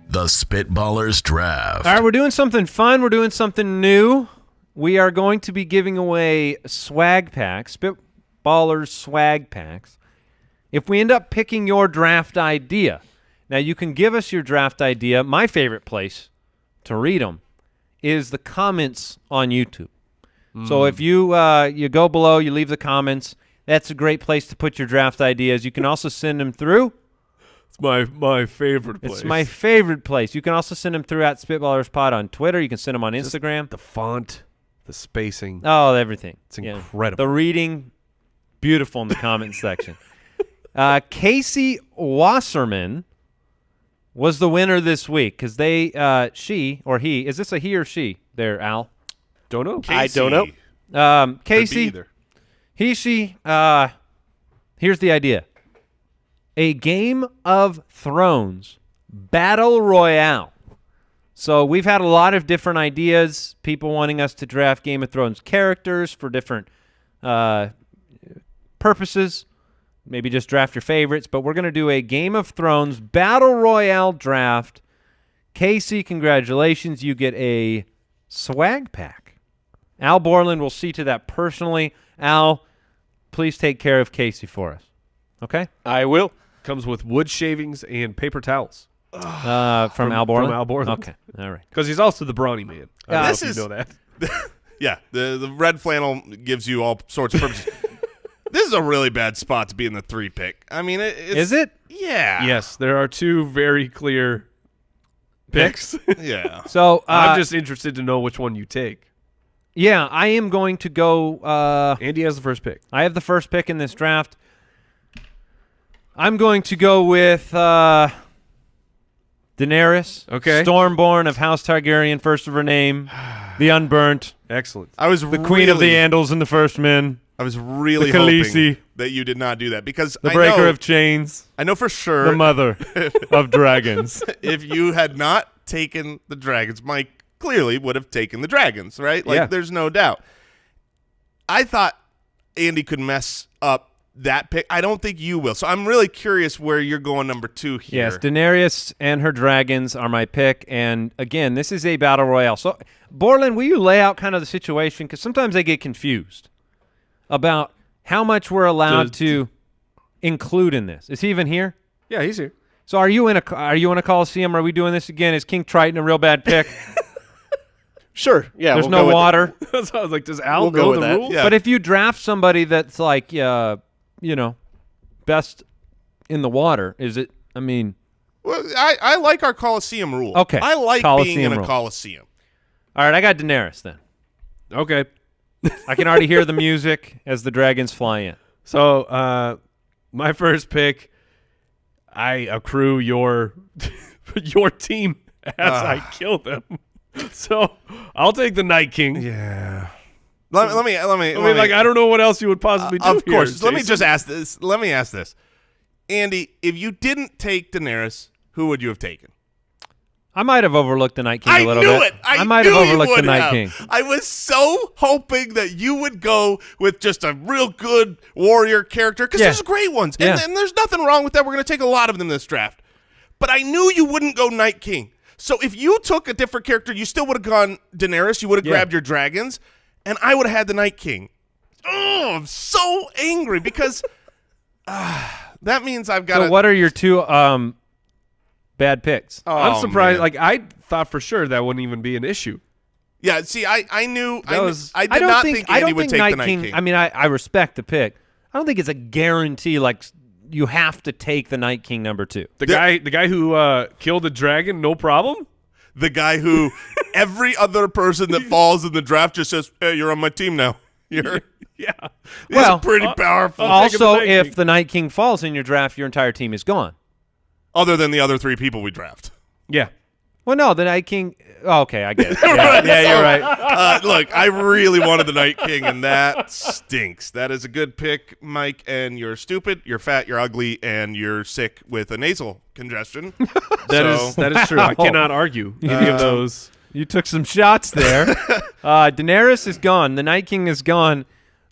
The Spitballers Draft. All right, we're doing something fun. We're doing something new. We are going to be giving away swag packs, Spitballers swag packs. If we end up picking your draft idea, now you can give us your draft idea. My favorite place to read them is the comments on YouTube. So if you you go below, you leave the comments. That's a great place to put your draft ideas. You can also send them through. It's my favorite place. It's my favorite place. You can also send them through at SpitballersPod on Twitter. You can send them on Instagram. The font, the spacing. Oh, everything. It's incredible. The reading, beautiful in the comments section. Casey Wasserman was the winner this week because she or he, is this a he or she there, Al? Don't know. Casey. I don't know. Could be Casey, either. he, she, here's the idea. A Game of Thrones Battle Royale. So we've had a lot of different ideas, people wanting us to draft Game of Thrones characters for different purposes. Maybe just draft your favorites, but we're going to do a Game of Thrones Battle Royale draft. Casey, congratulations. You get a swag pack. Al Borland will see to that personally. Al, please take care of Casey for us. Okay? I will. Comes with wood shavings and paper towels. From Al Borland? Al Borland. Okay. All right. Because he's also the brawny man. I don't know This if is- you know that. Yeah, the red flannel gives you all sorts of purposes. This is a really bad spot to be in the 3 pick. I mean, it's, Is it? Yeah. Yes, there are two very clear picks. Yeah. So I'm just interested to know which one you take. yeah, I am going to go Andy has the first pick. I have the first pick in this draft. I'm going to go with Daenerys. Okay. Stormborn of House Targaryen, first of her name. The Unburnt. Excellent. I was The Queen of the Andals and the First Men. I was really The hoping Khaleesi. that you did not do that because The I Breaker know, of Chains. I know for sure The Mother of Dragons. if you had not taken the dragons, Mike clearly would have taken the dragons, right? Like, Yeah. there's no doubt. I thought Andy could mess up that pick. I don't think you will. So I'm really curious where you're going number 2 here. Yes, Daenerys and her dragons are my pick. And, again, this is a battle royale. So, Borland, will you lay out kind of the situation? Because sometimes I get confused about how much we're allowed to include in this. Is he even here? Yeah, he's here. So are you in a Coliseum? Are we doing this again? Is King Triton a real bad pick? Sure. Yeah. There's we'll no go with water. So I was like, does Al We'll go know with the that. rules? Yeah. But if you draft somebody that's like, best in the water, is it? I mean, Well, I like our Coliseum rule. Okay. I like Coliseum being in a rule. Coliseum. all right, I got Daenerys then. Okay. I can already hear the music as the dragons fly in. So my first pick, I accrue your your team as I kill them. So I'll take the Night King. Yeah. Let me. I mean, like, I don't know what else you would possibly do. Of course. here, Let me Jason. just ask this. Let me ask this. Andy, if you didn't take Daenerys, who would you have taken? I might have overlooked the Night King I a little knew bit. it. I might knew have you overlooked the would Night have. King. I was so hoping that you would go with just a real good warrior character because Yeah. there's great ones. Yeah. And there's nothing wrong with that. We're going to take a lot of them this draft. But I knew you wouldn't go Night King. So if you took a different character, you still would have gone Daenerys. You would have grabbed your dragons. And I would have had the Night King. Oh, I'm so angry because that means I've got So what are your two bad picks? I'm surprised. man. Like, I thought for sure that wouldn't even be an issue. Yeah, see, I knew I I did don't not think, think I Andy don't would think take Night the Night King. I mean, I respect the pick. I don't think it's a guarantee. Like you have to take the Night King number 2. The guy who killed the dragon, no problem. The guy who every other person that falls in the draft just says, "Hey, you're on my team now." You're Yeah. Well, pretty powerful. taking the Also, Night if King. the Night King falls in your draft, your entire team is gone. Other than the other 3 people we draft. Yeah. Well, no, the Night King. Oh, okay, I get it. Yeah, you're right. Look, I really wanted the Night King, and that stinks. That is a good pick, Mike, and you're stupid, you're fat, you're ugly, and you're sick with a nasal congestion. That is true. I cannot argue any of those. You took some shots there. Daenerys is gone. The Night King is gone.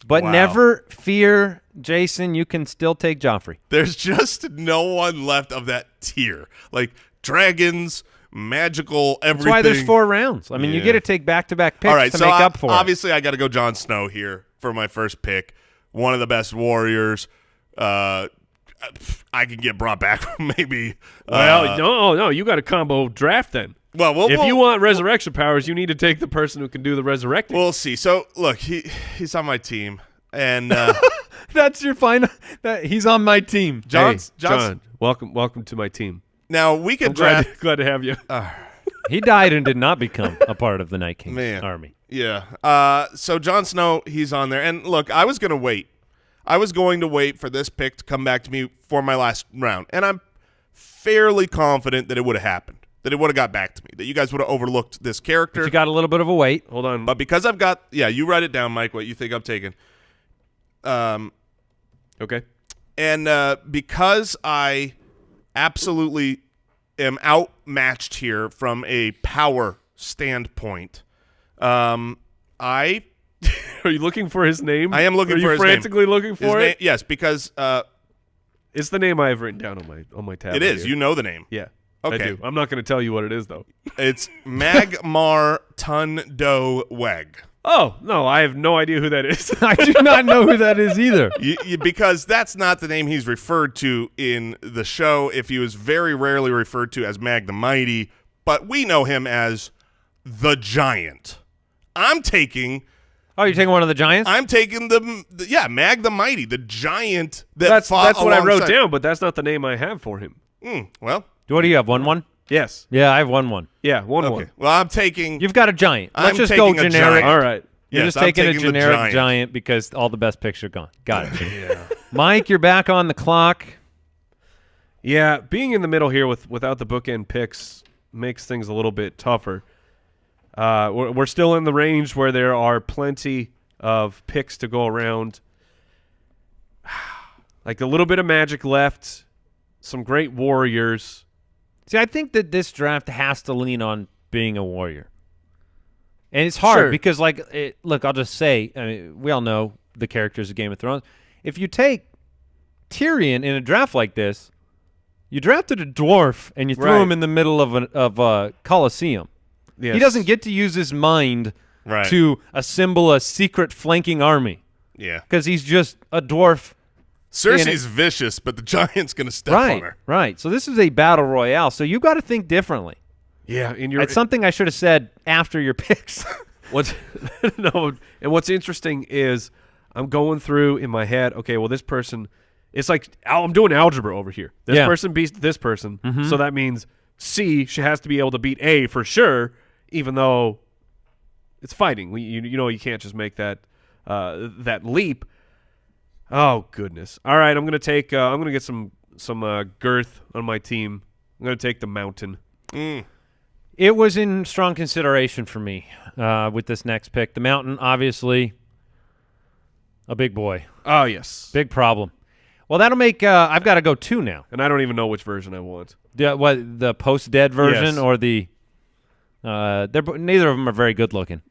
But Wow. never fear, Jason. You can still take Joffrey. There's just no one left of that tier. Like dragons, magical, everything. That's why there's 4 rounds. I mean, you Yeah. get to take back-to-back picks All right, to so make up for it. obviously I got to go Jon Snow here for my first pick. One of the best warriors. I can get brought back maybe. Well, no, you got a combo draft then. Well, If you want resurrection powers, you need to take the person who can do the resurrecting. we'll see. So look, he's on my team, and That's your final. He's on my team. Hey, John. John, welcome to my team. Now we could I'm draft. glad to have you. He died and did not become a part of the Night King's Man. army. Yeah. So Jon Snow, he's on there, and look, I was going to wait. I was going to wait for this pick to come back to me for my last round, and I'm fairly confident that it would have happened. That it would have got back to me. That you guys would have overlooked this character. But you got a little bit of a wait. Hold on. But because I've got, you write it down, Mike, what you think I'm taking. Okay. And because I absolutely am outmatched here from a power standpoint, I Are you looking for his name? am looking for his name. Are you frantically looking for it? Yes, because It's the name I have written down on my tab. it is. Here. You know the name. Yeah. Okay. I do. I'm not going to tell you what it is though. It's Magmar Tun Do Weg. Oh no, I have no idea who that is. I do not know who that is either. Because that's not the name he's referred to in the show. If he was very rarely referred to as Mag the Mighty, but we know him as the Giant. I'm taking Oh, you're taking one of the giants? the Mag the Mighty, the Giant that that's fought what I wrote alongside- down, but that's not the name I have for him. Well, What do you have? 1-1? Yes. Yeah, I have 1-1. Yeah. One. okay. Well, I'm taking. You've got a giant. Let's I'm just go taking a generic. giant. All right. You're Yes, just I'm taking a taking the generic giant. because all the best picks are gone. Got it. Mike, you're back on the clock. Yeah, being in the middle here without the bookend picks makes things a little bit tougher. We're still in the range where there are plenty of picks to go around. Like a little bit of magic left, some great warriors. See, I think that this draft has to lean on being a warrior. And it's hard Sure. because, look, I'll just say, I mean, we all know the characters of Game of Thrones. If you take Tyrion in a draft like this, you drafted a dwarf and you threw Right. him in the middle of a Colosseum. Yes. He doesn't get to use his mind Right. to assemble a secret flanking army Yeah. because he's just a dwarf. Cersei's vicious, but the giant's going to step on her. Right. So this is a battle royale. So you've got to think differently. Yeah, and you're It's something I should have said after your picks. what's no, and what's interesting is I'm going through in my head. Okay, well, this person, it's like I'm doing algebra over here. This Yeah. person beats this person, so that means C she has to be able to beat A for sure, even though it's fighting. You know you can't just make that that leap. Oh goodness! All right, I'm gonna take. I'm gonna get some girth on my team. I'm gonna take the Mountain. It was in strong consideration for me with this next pick. The Mountain, obviously, a big boy. Oh yes, Big problem. Well, that'll make I've got to go 2 now. and I don't even know which version I want. The post-dead version Yes. or the neither of them are very good looking.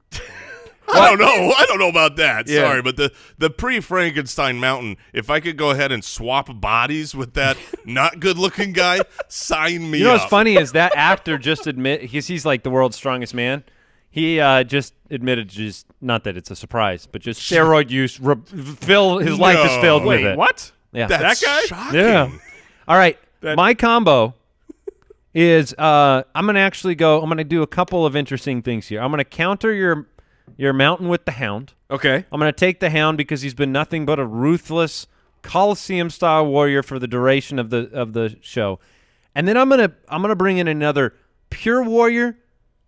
I don't know. I don't know about that. Yeah. Sorry, but the pre-Frankenstein Mountain, if I could go ahead and swap bodies with that not good-looking guy, sign me You know up. what's funny is that actor just he's like the world's strongest man. He just admitted just not that it's a surprise, but just steroid use. His life is filled with it. What? Yeah. That's that guy? shocking. Yeah. All right. My combo is I'm going to actually I'm going to do a couple of interesting things here. I'm going to counter your Mountain with the Hound. Okay. I'm going to take the Hound because he's been nothing but a ruthless Colosseum-style warrior for the duration of the show. And then I'm gonna bring in another pure warrior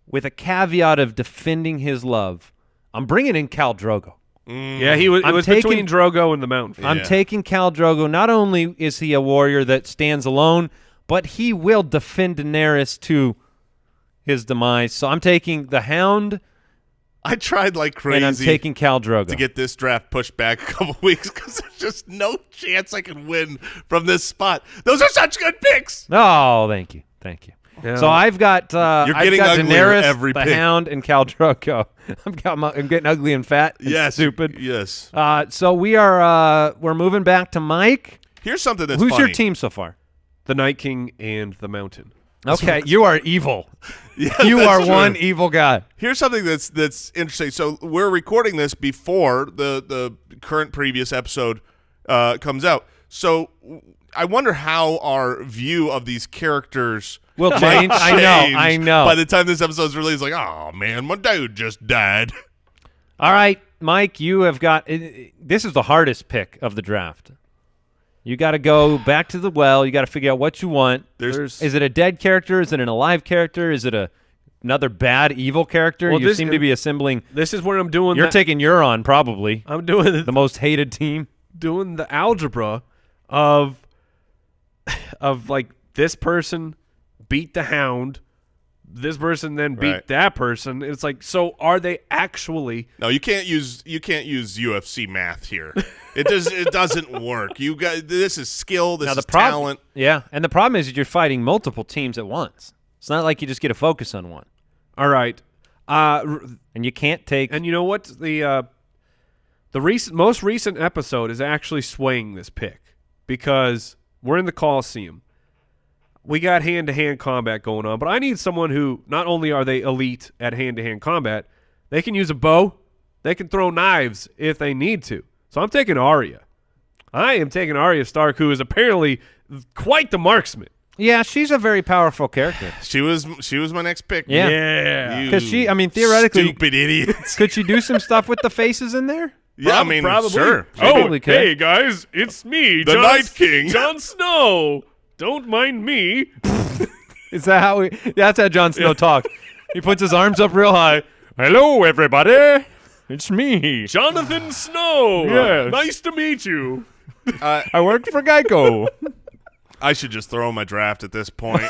with a caveat of defending his love. I'm bringing in Khal Drogo. Yeah, it was between Drogo and the Mountain. I'm taking Khal Drogo. Not only is he a warrior that stands alone, but he will defend Daenerys to his demise. So I'm taking the Hound, I tried like crazy and I'm taking Khal Drogo. to get this draft pushed back a couple weeks because there's just no chance I can win from this spot. Those are such good picks. Oh, thank you. Yeah. So I've got You're I've getting got uglier Daenerys, every the pick. Hound, and Khal Drogo. I'm getting ugly and fat. And Yes. stupid. Yes. So we're moving back to Mike. Here's something that's Who's funny. your team so far? the Night King and the Mountain. Okay, you are evil. Yeah, You that's are true. one evil guy. Here's something that's interesting. So we're recording this before the current previous episode comes out. So I wonder how our view of these characters Will might change. I know. By the time this episode's released, like, oh man, my dude just died. All right, Mike, you have got this is the hardest pick of the draft. You got to go back to the well. You got to figure out what you want. There's Is it a dead character? Is it an alive character? Is it another bad evil character? Well, You this- seem to be assembling. This is where I'm doing. You're taking Euron, probably I'm doing the most hated team. doing the algebra of like this person beat the Hound, this person then beat Right. that person. It's like, so are they actually? no, you can't use UFC math here. It doesn't work. You got this is skill. This Now, is the problem, talent. yeah, and the problem is that you're fighting multiple teams at once. It's not like you just get a focus on one, All right, and you can't take. and you know what? The most recent episode is actually swaying this pick because we're in the Coliseum. We got hand-to-hand combat going on, but I need someone who not only are they elite at hand-to-hand combat, they can use a bow, they can throw knives if they need to. So I'm taking Arya. I am taking Arya Stark, who is apparently quite the marksman. Yeah, she's a very powerful character. She was my next pick. Yeah. Yeah. You 'Cause she- I mean, theoretically- stupid idiots. Could she do some stuff with the faces in there? Yeah, I mean, Probably. sure. Probably could. Hey guys, it's me, The Night King. Jon Snow. Don't mind me. Is that how that's how Jon Snow talks. He puts his arms up real high. Hello, everybody. It's me. Jonathan Snow. Yes. Nice to meet you. I work for Geico. I should just throw my draft at this point.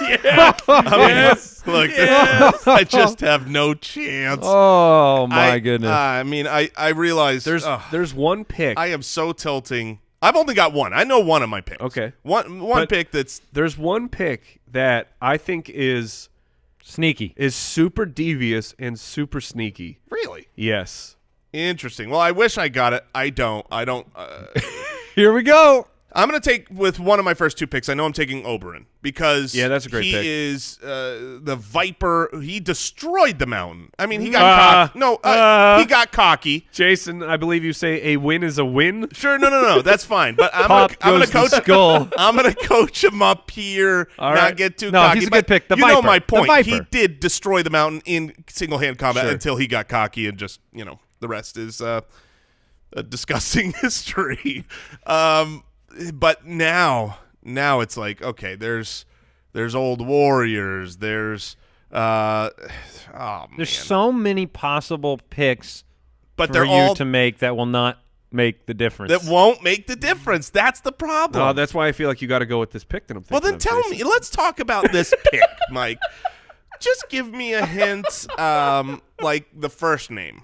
Yes. Look, I just have no chance. Oh my goodness. I mean, I realize There's one pick. I am so tilting. I've only got one. I know one of my picks. Okay. One But- pick that's There's one pick that I think is Sneaky. super devious and super sneaky. Yes. Interesting. Well, I wish I got it. I don't. Here we go. I'm going to take with one of my first 2 picks. I know I'm taking Oberyn because that's a great pick. He is the Viper. He destroyed the mountain. I mean, he got cocky. No, he got cocky. Jason, I believe you say a win is a win. Sure, no, that's fine. But I'm going to coach skull. I'm going to coach him up here. All not right. get too No, cocky. he's a good pick. The you Viper. know my point. The Viper. He did destroy the mountain in single-hand combat Sure. until he got cocky, and just the rest is a disgusting history. But now it's like, okay, there's old warriors. There's There's so many possible picks but for they're you all to make that will not make the difference. that won't make the difference. That's the problem. No, that's why I feel like you got to go with this pick that I'm thinking well, then of, tell Jason. me. Let's talk about this pick, Mike. Just give me a hint, like the first name.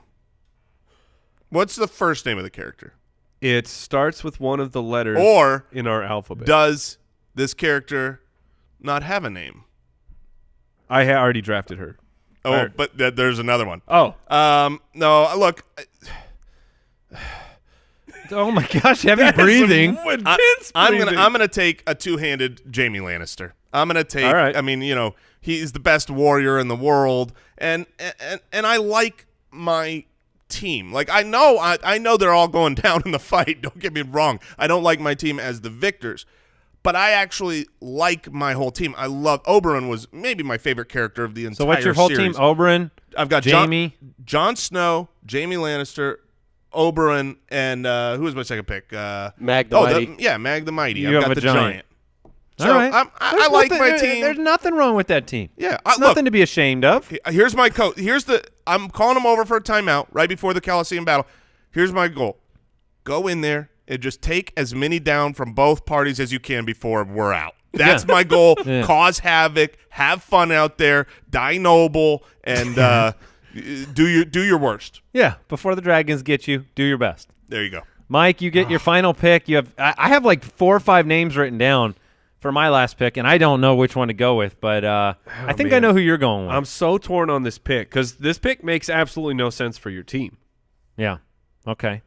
What's the first name of the character? It starts with one of the letters Or in our alphabet. does this character not have a name? I already drafted her. Oh, Or- but there's another one. Oh, No, look. oh my gosh, heavy breathing. I'm gonna take a 2-handed Jaime Lannister. I'm gonna take. All right. I mean, he's the best warrior in the world, and I like my team. Like I know they're all going down in the fight. Don't get me wrong. I don't like my team as the victors, but I actually like my whole team. I love Oberyn. Was maybe my favorite character of the entire So what's your whole series. team? Oberyn, I've got Jaime. Jon Snow, Jaime Lannister, Oberyn, and who was my second pick? Mag the Mighty. Mag the Mighty. You I've have got a the giant. So All right. I like my There's team. nothing wrong with that team. Yeah, Nothing to be ashamed of. Here's my coach. I'm calling him over for a timeout right before the Coliseum battle. Here's my goal: go in there and just take as many down from both parties as you can before we're out. That's my goal. Yeah. Cause havoc, have fun out there, die noble, and do your worst. Yeah, before the dragons get you, do your best. There you go. Mike, you get your final pick. You have I have like 4 or 5 names written down for my last pick, and I don't know which one to go with, but I think I man. know who you're going with. I'm so torn on this pick because this pick makes absolutely no sense for your team. Yeah. Okay.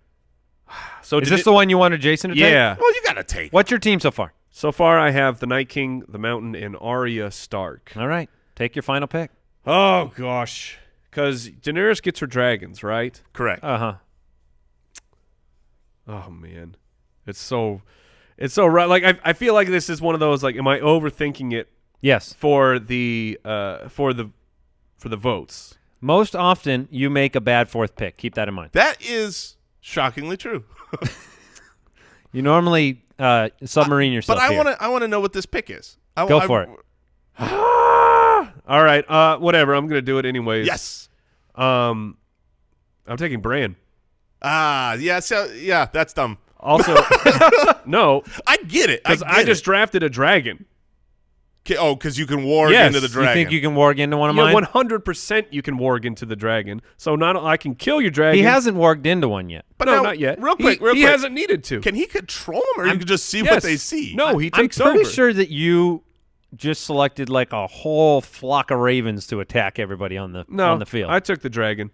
So Is this the one you wanted Jason to take? Yeah. Well, you gotta take. What's your team so far? So far, I have the Night King, the Mountain, and Arya Stark. All right. Take your final pick. Oh gosh, because Daenerys gets her dragons, right? Correct. Uh-huh. Oh man, it's so right. Like I feel like this is one of those. Like, am I overthinking it Yes. for the votes? Most often, you make a bad 4th pick. Keep that in mind. That is shockingly true. You normally submarine yourself But here. I want to know what this pick is. Go for it. All right, whatever. I'm gonna do it anyways. Yes. I'm taking Bran. Yeah. So yeah, that's dumb. Also, no, I get it. because I just drafted a dragon. Because you can warg Yes. into the You dragon. You think you can warg into one of Yeah, mine? 100% you can warg into the dragon. So I can kill your dragon. He hasn't warged into one yet. But no, now, not yet. Real quick, he hasn't needed to. Can he control them, or you can just see Yes. what they see? No, he takes I'm pretty over. sure that you just selected like a whole flock of ravens to attack everybody on the field. I took the dragon.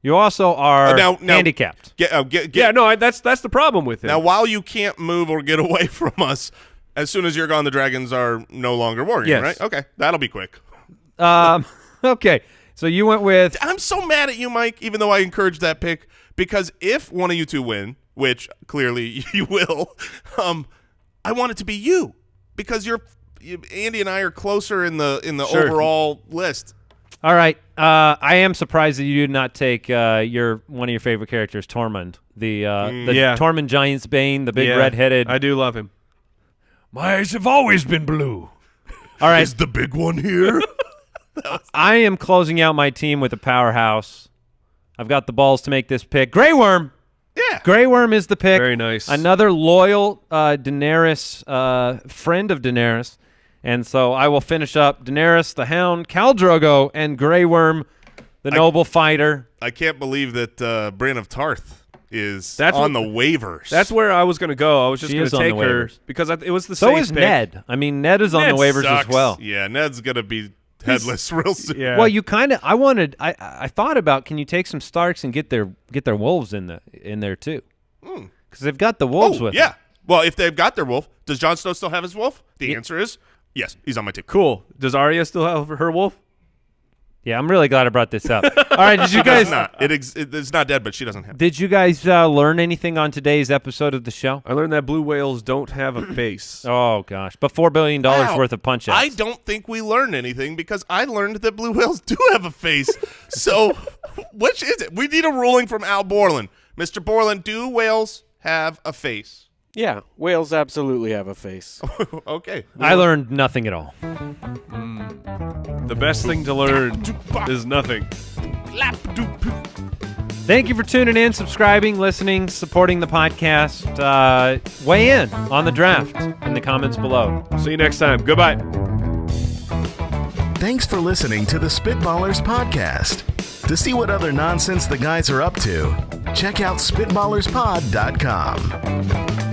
You also are Now- handicapped. Yeah, no, that's the problem with it. Now, while you can't move or get away from us, as soon as you're gone, the dragons are no longer warging, Yes. right? Okay, that'll be quick. Okay, so you went with I'm so mad at you, Mike, even though I encouraged that pick, because if one of you two win, which clearly you will, I want it to be you, because Andy and I are closer in the Sure. overall list. all right. I am surprised that you did not take one of your favorite characters, Tormund, the Yeah. Tormund Giant's Bane, the big Yeah, red-headed. I do love him. My eyes have always been blue. All right, Is the big one here? I am closing out my team with a powerhouse. I've got the balls to make this pick. Grey Worm. Yeah. Grey Worm is the pick. Very nice. Another loyal Daenerys, friend of Daenerys. And so I will finish up Daenerys, the Hound, Khal Drogo, and Grey Worm, the noble fighter. I can't believe that Brienne of Tarth is That's on what- the waivers. That's where I was going to go. I was just She going is to on the take her waivers. because it was the So safe is pick. Ned. I mean, Ned is on Ned the waivers sucks. as well. Yeah, Ned's going to be headless real soon. Yeah. Well, you kind of. I thought about, can you take some Starks and get their wolves in there too? Because they've got the wolves with them. Yeah. Well, if they've got their wolf, does Jon Snow still have his wolf? The answer is yes. He's on my team. Cool. Does Arya still have her wolf? Yeah, I'm really glad I brought this up. All right, did you guys? It's not dead, but she doesn't have. Did you guys learn anything on today's episode of the show? I learned that blue whales don't have a face. Oh gosh, but $4 billion worth of punch outs. I don't think we learned anything because I learned that blue whales do have a face. So, which is it? We need a ruling from Al Borland. Mr. Borland, do whales have a face? Yeah, whales absolutely have a face. Okay. I learned nothing at all. The best thing to learn is nothing. Thank you for tuning in, subscribing, listening, supporting the podcast. Weigh in on the draft in the comments below. See you next time. Goodbye. Thanks for listening to the Spitballers podcast. To see what other nonsense the guys are up to, check out SpitballersPod.com.